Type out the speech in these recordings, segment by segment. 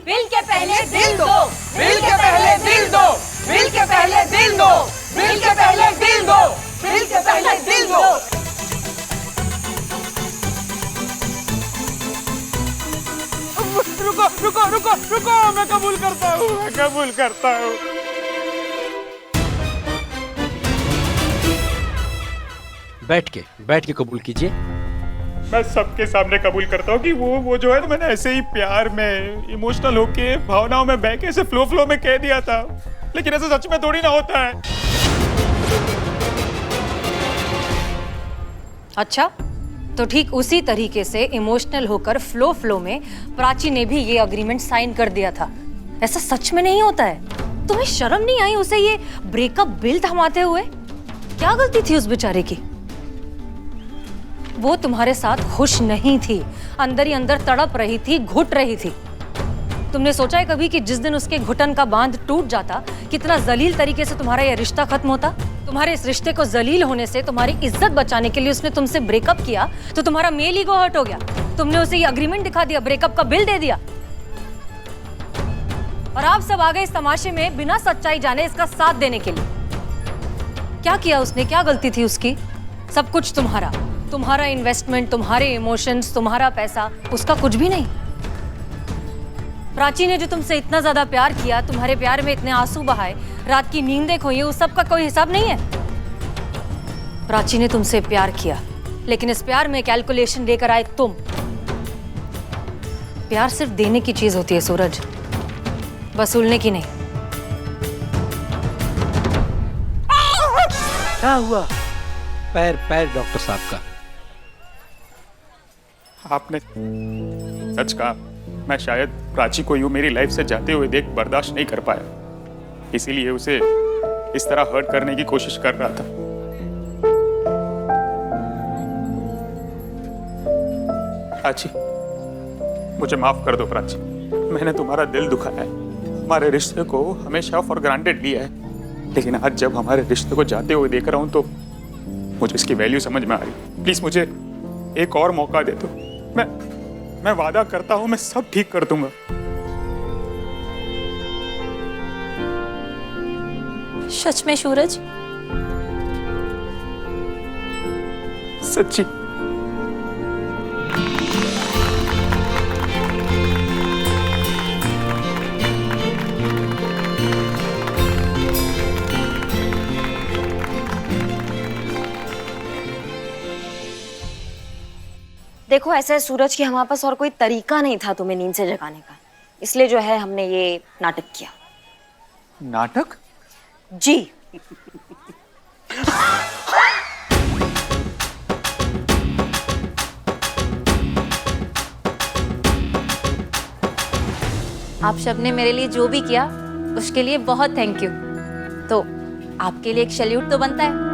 Bill के पहले दिल दो, बिल के पहले दिल दो, बिल के पहले दिल दो, बिल के पहले दिल दो, बिल के पहले दिल दो। रुको रुको रुको रुको, मैं कबूल करता हूँ, मैं कबूल करता हूँ। बैठ के कबूल कीजिए। मैं सबके सामने कबूल करता हूँ कि वो जो है तो मैंने ऐसे ही प्यार में इमोशनल होके भावनाओं में बह के ऐसे फ्लो में कह दिया था, लेकिन ऐसा सच में थोड़ी ना होता है। अच्छा, तो ठीक उसी तरीके से इमोशनल होकर फ्लो में प्राची ने भी ये अग्रीमेंट साइन कर दिया था। ऐसा सच में नहीं होता है। तुम्हें शर्म नहीं आई उसे ये ब्रेकअप बिल थमाते हुए? क्या गलती थी उस बेचारे की? वो तुम्हारे साथ खुश नहीं थी, अंदर ही अंदर तड़प रही थी, घुट रही थी। तुमने सोचा है कभी कि जिस दिन उसके घुटन का बांध टूट जाता, कितना जलील तरीके से तुम्हारा यह रिश्ता खत्म होता? तुम्हारे इस रिश्ते को जलील होने से तुम्हारी इज्जत बचाने के लिए उसने तुमसे ब्रेकअप किया, तो तुम्हारा मेल ईगो हर्ट हो गया। तुमने उसे ये अग्रीमेंट दिखा दिया, ब्रेकअप का बिल दे दिया, और आप सब आ गए इस तमाशे में बिना सच्चाई जाने इसका साथ देने के लिए। क्या किया उसने? क्या गलती थी उसकी? सब कुछ तुम्हारा, तुम्हारा इन्वेस्टमेंट, तुम्हारे इमोशंस, तुम्हारा पैसा, उसका कुछ भी नहीं। प्राची ने जो तुमसे इतना ज्यादा प्यार किया, तुम्हारे प्यार में इतने आंसू बहाए, रात की नींदें खोई, उस सब का कोई हिसाब नहीं है। प्राची ने तुमसे प्यार किया, लेकिन इस प्यार में कैलकुलेशन लेकर आए तुम। प्यार सिर्फ देने की चीज होती है सूरज, वसूलने की नहीं। क्या हुआ? पैर डॉक्टर साहब का। आपने सच कहा, मैं शायद प्राची को यूं मेरी लाइफ से जाते हुए देख बर्दाश्त नहीं कर पाया, इसीलिए उसे इस तरह हर्ट करने की कोशिश कर रहा था। प्राची, मुझे माफ कर दो प्राची, मैंने तुम्हारा दिल दुखाया है, हमारे रिश्ते को हमेशा फॉर ग्रांटेड लिया है, लेकिन आज जब हमारे रिश्ते को जाते हुए देख रहा हूं तो मुझे इसकी वैल्यू समझ में आ रही। प्लीज मुझे एक और मौका दे दो। मैं वादा करता हूं मैं सब ठीक कर दूंगा। सच में सूरज? सच्ची। देखो, ऐसा है सूरज कि हमारे पास और कोई तरीका नहीं था तुम्हें नींद से जगाने का, इसलिए जो है हमने ये नाटक किया। नाटक? जी। आप सबने मेरे लिए जो भी किया उसके लिए बहुत थैंक यू। तो आपके लिए एक सैल्यूट तो बनता है।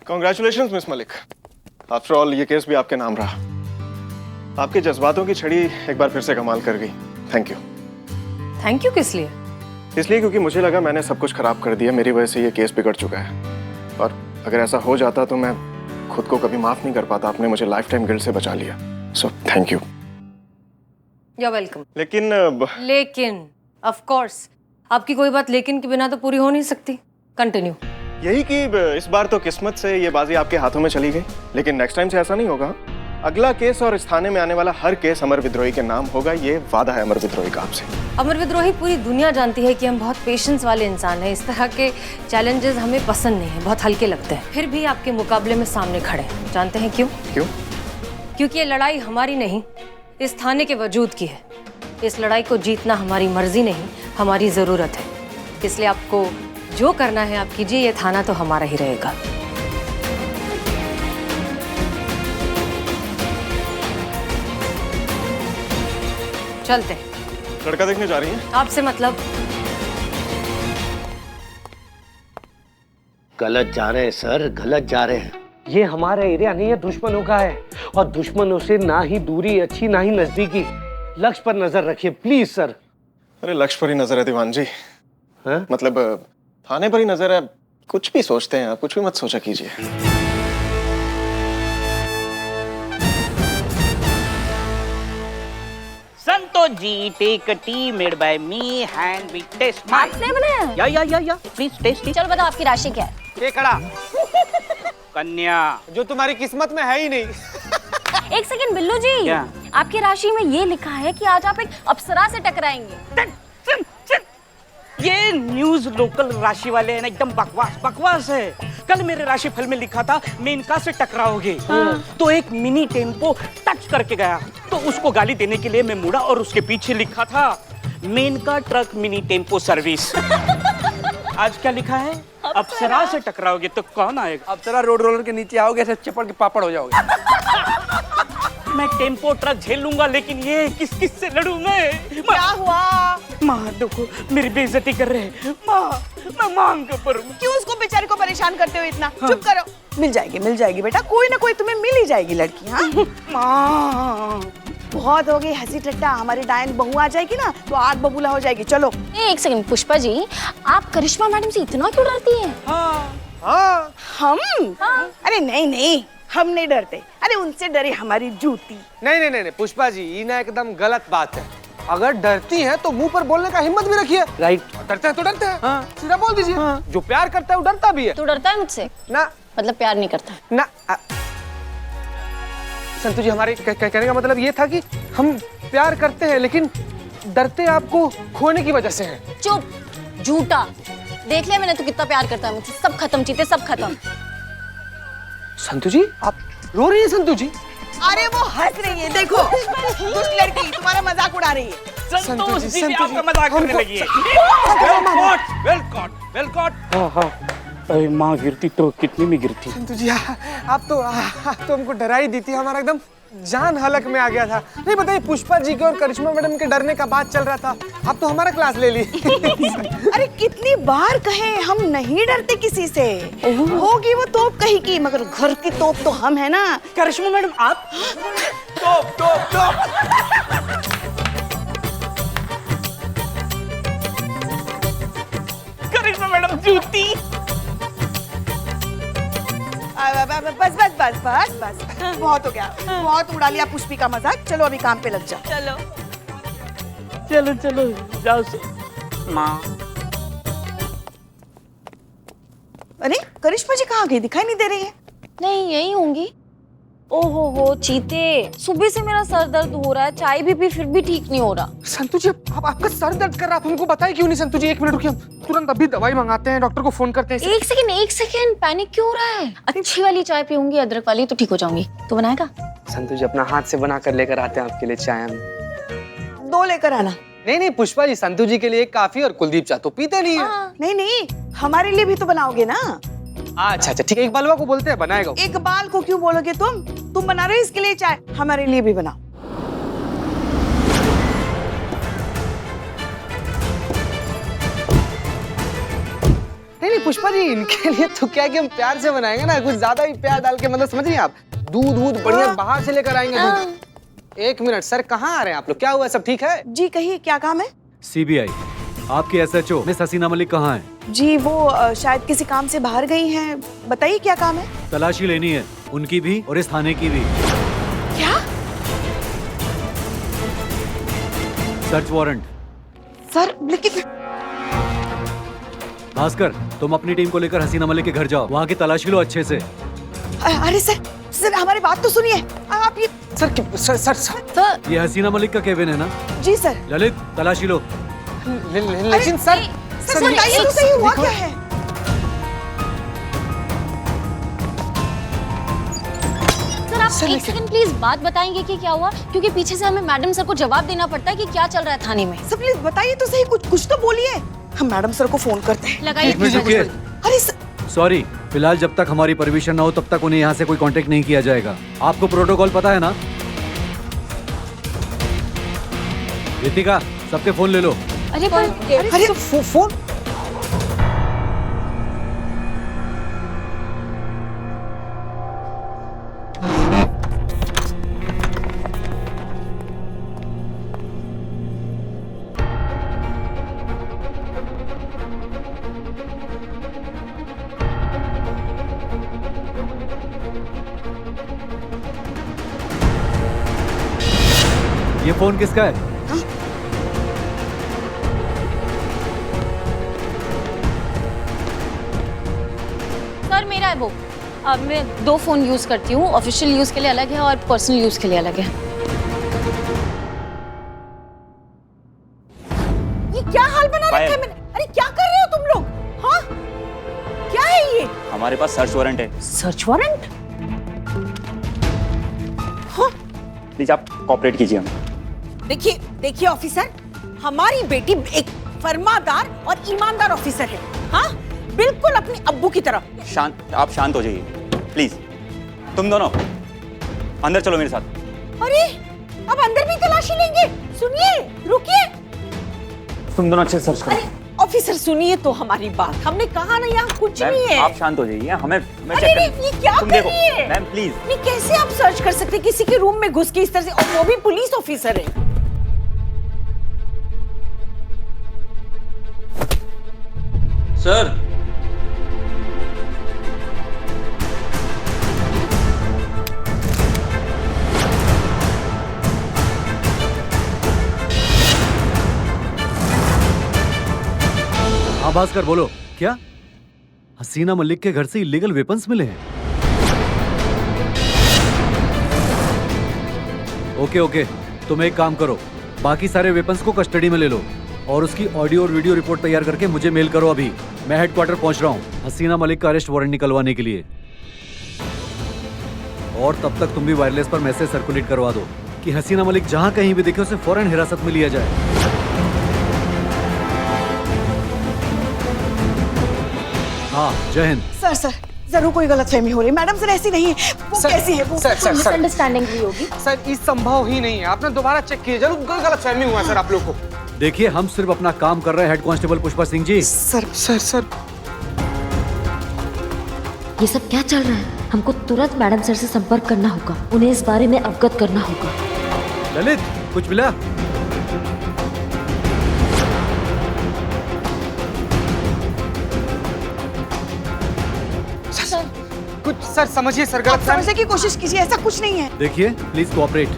Congratulations, miss Malik. After all ये केस भी आपके नाम रहा। आपके जज्बातों की छड़ी एक बार फिर से कमाल कर गई। Thank you. थैंक यू किस लिए? इसलिए क्योंकि मुझे लगा मैंने सब कुछ खराब कर दिया, मेरी वजह से ये केस बिगड़ चुका है, और अगर ऐसा हो जाता तो मैं खुद को कभी माफ नहीं कर पाता। आपने मुझे लाइफ टाइम गिल्ट से बचा लिया, so thank you. You welcome. लेकिन ऑफ कोर्स, आपकी कोई बात लेकिन के बिना तो पूरी हो नहीं सकती। कंटिन्यू। यही कि इस बार तो किस्मत से ये बाजी आपके हाथों में चली गई, लेकिन नेक्स्ट टाइम से ऐसा नहीं होगा। अगला केस और इस थाने में आने वाला हर केस अमर विद्रोही के नाम होगा, ये वादा है अमर विद्रोही का आपसे। अमर विद्रोही, पूरी दुनिया जानती है कि हम बहुत पेशेंस वाले इंसान हैं। इस तरह के चैलेंजेस हमें पसंद नहीं है, बहुत हल्के लगते हैं। फिर भी आपके मुकाबले में सामने खड़े हैं। जानते हैं क्यों? क्योंकि ये लड़ाई हमारी नहीं, इस थाने के वजूद की है। इस लड़ाई को जीतना हमारी मर्जी नहीं, हमारी जरूरत है। इसलिए आपको जो करना है आप कीजिए, ये थाना तो हमारा ही रहेगा। चलते। लड़का देखने जा रही हैं? आपसे मतलब? गलत जा रहे हैं सर, गलत जा रहे हैं। ये हमारा एरिया नहीं है, दुश्मनों का है। और दुश्मनों से ना ही दूरी अच्छी ना ही नजदीकी। लक्ष्य पर नजर रखिए प्लीज सर। अरे लक्ष्य पर ही नजर है दीवान जी। हाँ? मतलब थाने पर ही नजर है। कुछ भी सोचते हैं आप, कुछ भी मत सोचा कीजिए। Santosh ji, take a tea made by me and we taste mine. आपने बनाया? या, please taste it. चलो बताओ आपकी राशि क्या है? ये कड़ा कन्या, जो तुम्हारी किस्मत में है ही नहीं। एक सेकंड बिल्लू जी, क्या? आपकी राशि में ये लिखा है कि आज आप एक अप्सरा से टकराएंगे। ये न्यूज लोकल राशि वाले हैं ना, एकदम बकवास है। कल मेरे राशि फल में लिखा था मेनका से टकराओगे। तो एक मिनी टेम्पो टच करके गया, तो उसको गाली देने के लिए मैं मुड़ा और उसके पीछे लिखा था Maneka truck mini tempo service. आज क्या लिखा है? अप्सरा से टकराओगे तो कौन आएगा? अप्सरा रोड रोलर के नीचे आओगे, ऐसे चपड़ के पापड़ हो जाओगे। मैं टेम्पो ट्रक झेल लूंगा, लेकिन ये किस से लड़ूं मैं? क्या हुआ? माँ देखो मेरी बेइज्जती कर रहे हैं। माँ मैं मांग के पर क्यों उसको बेचारे को परेशान करते हो इतना? चुप करो। मिल जाएगी बेटा, कोई ना कोई तुम्हें मिल ही जाएगी लड़की। हाँ माँ बहुत हो गई हंसी ठट्टा, हमारी डायन बहू आ जाएगी ना तो आग बबूला हो जाएगी। चलो। एक सेकंड पुष्पा जी, आप करिश्मा मैडम से इतना क्यों डरती हैं? हम? अरे नहीं, हम नहीं डरते। अरे उनसे डरे हमारी जूती। नहीं पुष्पा जी, ये ना एकदम गलत बात है। अगर डरती हैं तो मुंह पर बोलने का हिम्मत भी रखिए। राइट। डरते हैं तो डरते हैं। हाँ। सीधा बोल दीजिए। हाँ। जो प्यार करता है वो डरता भी है। तू डरता है मुझसे? ना मतलब प्यार नहीं करता? ना संतु जी, हमारे कहने का मतलब ये था कि हम प्यार करते हैं लेकिन डरते आपको खोने की वजह से हैं। चुप, झूठा। देख लिया मैंने, तू कितना प्यार करता है मुझसे। सब खत्म चीते, सब खत्म। संतु जी आप रो रही हैं? संतु जी अरे वो हंस रही है, देखो दुष्ट लड़की तुम्हारा मजाक उड़ा रही है। संतोष जी भी आपका मजाक करने लगी है। Well caught. हाँ। अरे माँ गिरती तो कितनी में गिरती। संतु जी आप तो हमको डरा ही दी थी। हमारा एकदम जान हलक में आ गया था। नहीं बताइए, पुष्पा जी के और करिश्मा मैडम के डरने का बात चल रहा था, आप तो हमारा क्लास ले ली। अरे कितनी बार कहे हम नहीं डरते किसी से। होगी वो तोप कहीं की, मगर घर की तोप तो हम है ना। करिश्मा मैडम आप? तोप। करिश्मा मैडम जूती। बस बहुत हो गया, बहुत उड़ा लिया पुष्पी का मजाक। चलो अभी काम पे लग जाओ। चलो जाओ से। माँ अरे करिश्मा जी कहाँ गई? दिखाई नहीं दे रही है। नहीं, यही होंगी। ओहो चीते, सुबह से मेरा सर दर्द हो रहा है, चाय भी पी फिर भी ठीक नहीं हो रहा। संतु जी आपका सर दर्द कर रहा है, आप हमको बताए क्यों नहीं? संतु जी 1 मिनट रुकिए, हम तुरंत अभी दवाई मंगाते हैं, डॉक्टर को फोन करते हैं। एक सेकंड, पैनिक क्यों हो रहा है? अच्छी वाली चाय पीऊंगी, अदरक वाली, तो ठीक हो जाऊंगी। तो बनाएगा? संतु जी अपना हाथ से बना कर लेकर आते हैं आपके लिए चाय। हम 2 लेकर आना। नहीं पुष्पा जी, संतु जी के लिए काफी और कुलदीप चाय तो पीते नहीं है। नहीं, हमारे लिए भी तो बनाओगे ना। अच्छा ठीक है, एक बालवा को बोलते हैं बनाएगा। इकबाल को क्यों बोलोगे तुम बना रहे हो इसके लिए चाय, हमारे लिए भी बनाओ। नहीं पुष्पा जी, इनके लिए तो क्या कि हम प्यार से बनाएंगे ना, कुछ ज्यादा ही प्यार डाल के, मतलब समझ रही हैं आप? दूध बढ़िया बाहर से लेकर आएंगे दूध। 1 मिनट सर, कहाँ आ रहे हैं आप लोग? क्या हुआ, सब ठीक है? जी कहिए, क्या काम है? सीबीआई, आपकी एसएचओ मिस हसीना मलिक कहाँ है? जी वो शायद किसी काम से बाहर गई हैं। बताइए क्या काम है? तलाशी लेनी है, उनकी भी और इस थाने की भी। क्या? Search warrant. सर लेकिन भास्कर, तुम अपनी टीम को लेकर हसीना मलिक के घर जाओ, वहाँ की तलाशी लो अच्छे से। अरे सर हमारी बात तो सुनिए। आप ये सर ये हसीना मलिक का केबिन है ना? जी सर। ललित, तलाशी लो। लेकिन सर बताइए तो सही, हुआ क्या है? सर आप एक सेकंड प्लीज बात बताएंगे कि क्या हुआ, क्योंकि पीछे से हमें मैडम सर को जवाब देना पड़ता है कि क्या चल रहा है थाने में। सर प्लीज बताइए तो सही, कुछ तो बोलिए। हम मैडम सर को फोन करते हैं। लगाइए। अरे सॉरी, फिलहाल जब तक हमारी परमिशन ना हो तब तक उन्हें यहाँ से कोई कांटेक्ट नहीं किया जाएगा। आपको प्रोटोकॉल पता है ना? रितिका, सबके फोन ले लो। अरे फोन ये फोन किसका है? सर मेरा है वो। अब मैं 2 फोन यूज करती हूँ, ऑफिशियल यूज के लिए अलग है और पर्सनल यूज के लिए अलग है। ये क्या हाल बना रखा है मैंने? अरे क्या कर रहे हो तुम लोग? हाँ, क्या है ये? हमारे पास सर्च वारंट है। Search warrant? हाँ, प्लीज आप कोऑपरेट कीजिए हमें। देखिए देखिए ऑफिसर, हमारी बेटी एक फर्मादार और ईमानदार ऑफिसर है। हाँ, बिल्कुल अपने अब्बू की तरह। आप शांत हो जाइए प्लीज। तुम दोनों अंदर चलो मेरे साथ। अरे अब अंदर भी तलाशी लेंगे? सुनिए, रुकिए। तुम दोनों अच्छे से सर्च करो। अरे ऑफिसर सुनिए तो हमारी बात, हमने कहा ना यहाँ कुछ नहीं है। आप शांत हो जाइए, हमें अरे चेक ये क्या तुम कर देखो रही है? Ma'am please. नहीं, कैसे आप सर्च कर सकते किसी के रूम में घुस के इस तरह से, और वो भी पुलिस ऑफिसर है। सर हाँ भास्कर बोलो, क्या हसीना मलिक के घर से इलीगल वेपन्स मिले हैं? ओके ओके, तुम एक काम करो, बाकी सारे वेपन्स को कस्टडी में ले लो और उसकी ऑडियो और वीडियो रिपोर्ट तैयार करके मुझे मेल करो। अभी मैं हेडक्वार्टर पहुंच रहा हूँ हसीना मलिक का अरेस्ट वारंट निकलवाने के लिए। और तब तक तुम भी वायरलेस पर मैसेज सर्कुलेट करवा दो कि हसीना मलिक जहां कहीं भी दिखे उसे फौरन हिरासत में लिया जाए। हाँ, जय हिंद। सर सर, जरूर कोई गलतफहमी हो रही है। मैडम सर ऐसी नहीं है, वो सर, कैसी है? वो सर, सर, सर। मिसअंडरस्टैंडिंग हुई होगी। सर इस संभव ही नहीं है, आपने दोबारा चेक किया, जरूर कोई गलतफहमी हुआ सर आप लोग को। देखिए हम सिर्फ अपना काम कर रहे हैं head constable Pushpa Singh ji. Sir sir sir ये सब क्या चल रहा है? हमको तुरंत मैडम सर से संपर्क करना होगा, उन्हें इस बारे में अवगत करना होगा। ललित कुछ मिला? कुछ सर समझिए सर, आप गलत समझने की कोशिश कीजिए, ऐसा कुछ नहीं है। देखिए प्लीज कोऑपरेट।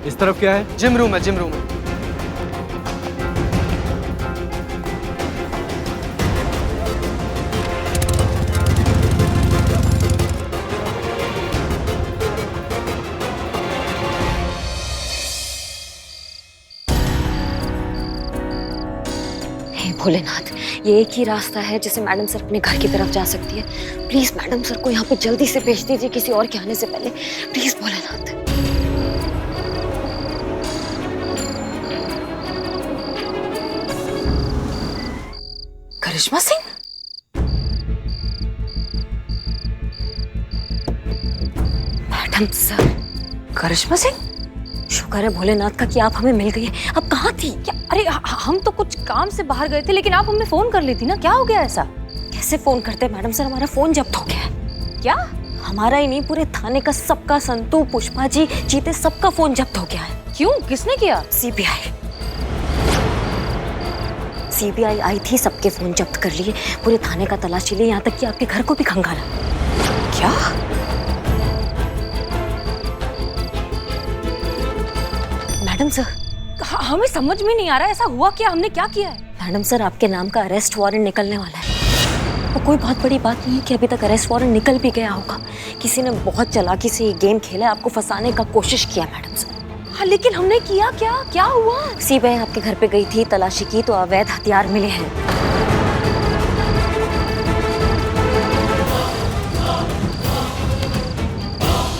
इस तरफ क्या है? जिम रूम है, जिम रूम है। हे भोलेनाथ, ये एक ही रास्ता है जिससे मैडम सर अपने घर की तरफ जा सकती है। प्लीज मैडम सर को यहाँ पे जल्दी से भेज दीजिए, किसी और के आने से पहले। Please Bholenath. Karishma Singh? Madam sir. Karishma Singh? शुक्र है भोलेनाथ का कि आप हमें मिल गई। अब कहाँ थी? क्या? अरे हम तो कुछ काम से बाहर गए थे, लेकिन आप हमें फोन कर लेती ना। क्या हो गया ऐसा? कैसे फोन करते मैडम सर? हमारा फोन जब्त हो गया है। क्या? हमारा ही नहीं, पूरे थाने का सबका, संतू, पुष्पा जी, जीते, सबका फोन जब्त हो गया है। क्यों? किसने किया? सीबीआई आई थी, सबके फोन जब्त कर लिए, पूरे थाने का तलाशी लिए, यहाँ तक कि आपके घर को भी खंगाला। क्या? मैडम सर, हमें समझ में नहीं आ रहा है, ऐसा हुआ क्या? हमने क्या किया है? मैडम सर आपके नाम का अरेस्ट वारंट निकलने वाला है। वो कोई बहुत बड़ी बात नहीं है कि अभी तक अरेस्ट वारंट निकल भी गया होगा। किसी ने बहुत चालाकी से ये गेम खेला, आपको फंसाने का कोशिश किया मैडम सर। हाँ, लेकिन हमने किया क्या? क्या हुआ? सीबीआई आपके घर पे गई थी, तलाशी की तो अवैध हथियार मिले हैं।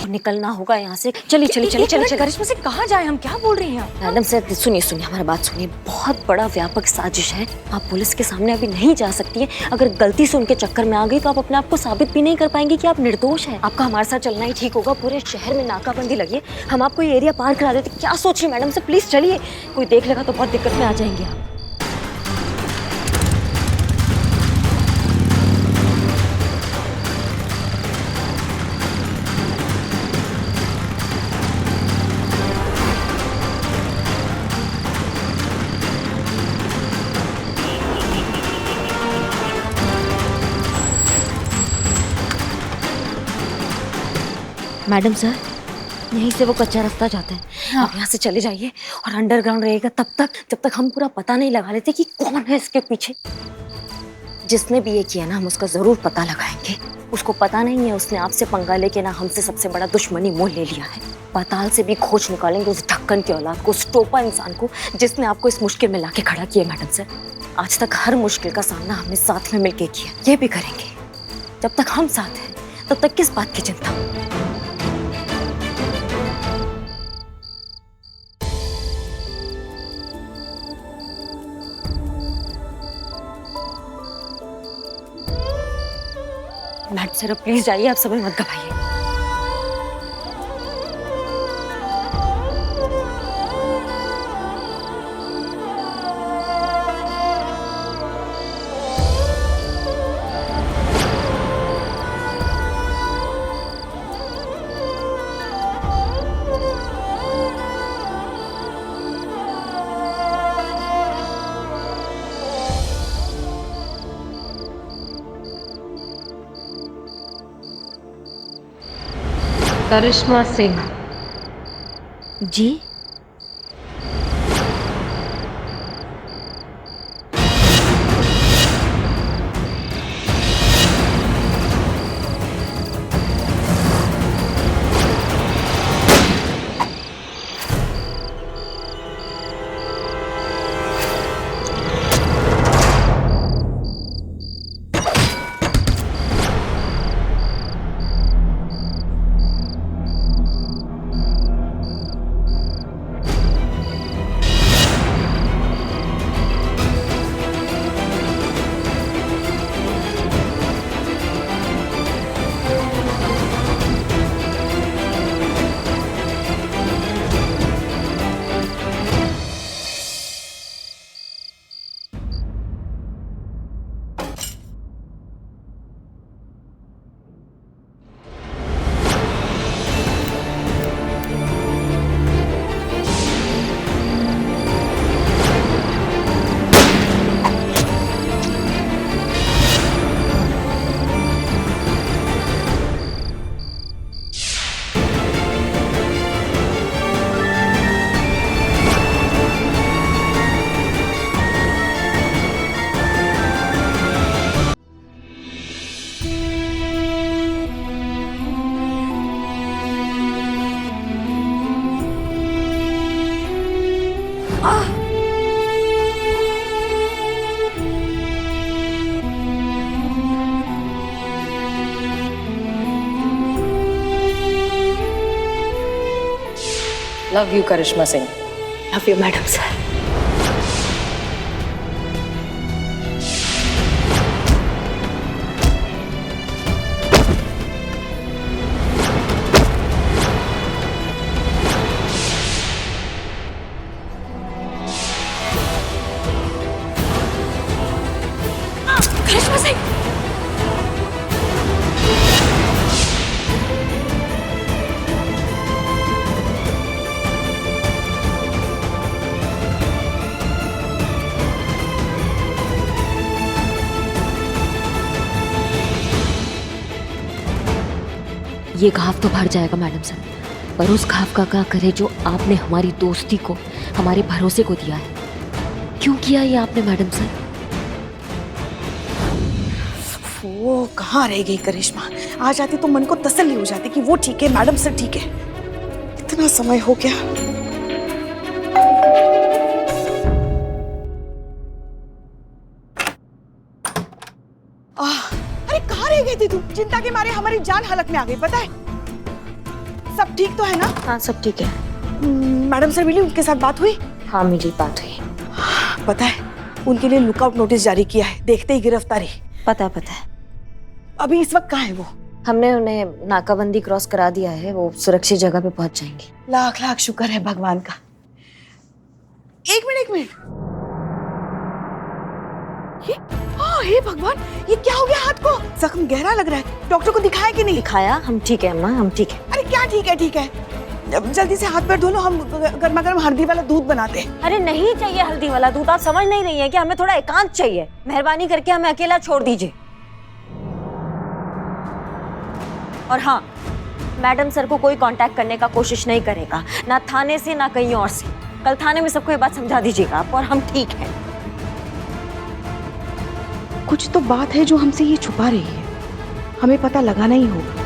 निकलना होगा यहाँ से। चलिए चलिए चलिए चलिए। करिश्मा से कहाँ जाए हम? क्या बोल रही हैं आप? मैडम सर सुनिए सुनिए, हमारी बात सुनिए। बहुत बड़ा व्यापक साजिश है, आप पुलिस के सामने अभी नहीं जा सकती है। अगर गलती से उनके चक्कर में आ गई तो आप अपने आप को साबित भी नहीं कर पाएंगे कि आप निर्दोष हैं। आपका हमारे साथ चलना ही ठीक होगा। पूरे शहर में नाकाबंदी लगी है, हम आपको ये एरिया पार करा देते। क्या सोच रही मैडम सर? प्लीज चलिए, कोई देख लेगा तो बहुत दिक्कत में आ जाएंगे आप। यहीं से वो कच्चा रास्ता जाता है। आप यहाँ से चले जाइए और अंडरग्राउंड रहेगा तब तक जब तक हम पूरा पता नहीं लगा लेते कि कौन है इसके पीछे। जिसने भी ये किया ना, हम उसका जरूर पता लगाएंगे। उसको पता नहीं है उसने आपसे पंगा लेके ना हमसे सबसे बड़ा दुश्मनी मोल ले लिया है। पाताल से भी खोज निकालेंगे उस ढक्कन के औलाद को, उस टोपा इंसान को जिसने आपको इस मुश्किल में लाके खड़ा किया। मैडम सर, आज तक हर मुश्किल का सामना हमने साथ में मिलके किया, ये भी करेंगे। जब तक हम साथ हैं तब तक किस बात की चिंता। मैडम सर, प्लीज जाइए, आप समय मत गवाइए। करिश्मा सिंह। जी? Love you Karishma Singh. Love you madam sir. Karishma Singh, ये घाव तो भर जाएगा मैडम सर, पर उस घाव का क्या करे जो आपने हमारी दोस्ती को, हमारे भरोसे को दिया है। क्यों किया ये आपने मैडम सर? वो कहाँ रह गई करिश्मा? आ जाती तो मन को तसल्ली हो जाती कि वो ठीक है, मैडम सर ठीक है। इतना समय हो गया। अरे कहाँ रह गई थी तू? चिंता के मारे हमारी जान हालत में आ गई, पता है? सब ठीक तो है ना? हाँ सब ठीक है। मैडम सर मिली, उनके साथ बात हुई? हाँ मेरी बात हुई। पता है, उनके लिए लुकआउट नोटिस जारी किया है, देखते ही गिरफ्तारी। पता है। अभी इस वक्त कहाँ है वो? हमने उन्हें नाकाबंदी क्रॉस करा दिया है, वो सुरक्षित जगह पे पहुंच जाएंगे। लाख लाख शुक्र है भगवान का। एक मिनट। हे भगवान, ये क्या हो गया हाथ को? जख्म गहरा लग रहा है। डॉक्टर को दिखाया कि नहीं? दिखाया, हम ठीक है अम्मा, हम ठीक है। अरे क्या ठीक है? जल्दी से हाथ पैर धो लो, हम गर्मा गर्म हल्दी वाला दूध बनाते हैं। अरे नहीं चाहिए हल्दी वाला दूध, आप समझ नहीं रही हैं कि हमें थोड़ा एकांत चाहिए। मेहरबानी करके हमें अकेला छोड़ दीजिए। और हाँ, मैडम सर को कोई कांटेक्ट करने का कोशिश नहीं करेगा, ना थाने से ना कहीं और से। कल थाने में सबको ये बात समझा दीजिएगा आप, और हम ठीक हैं। कुछ तो बात है जो हमसे ये छुपा रही है, हमें पता लगाना ही होगा।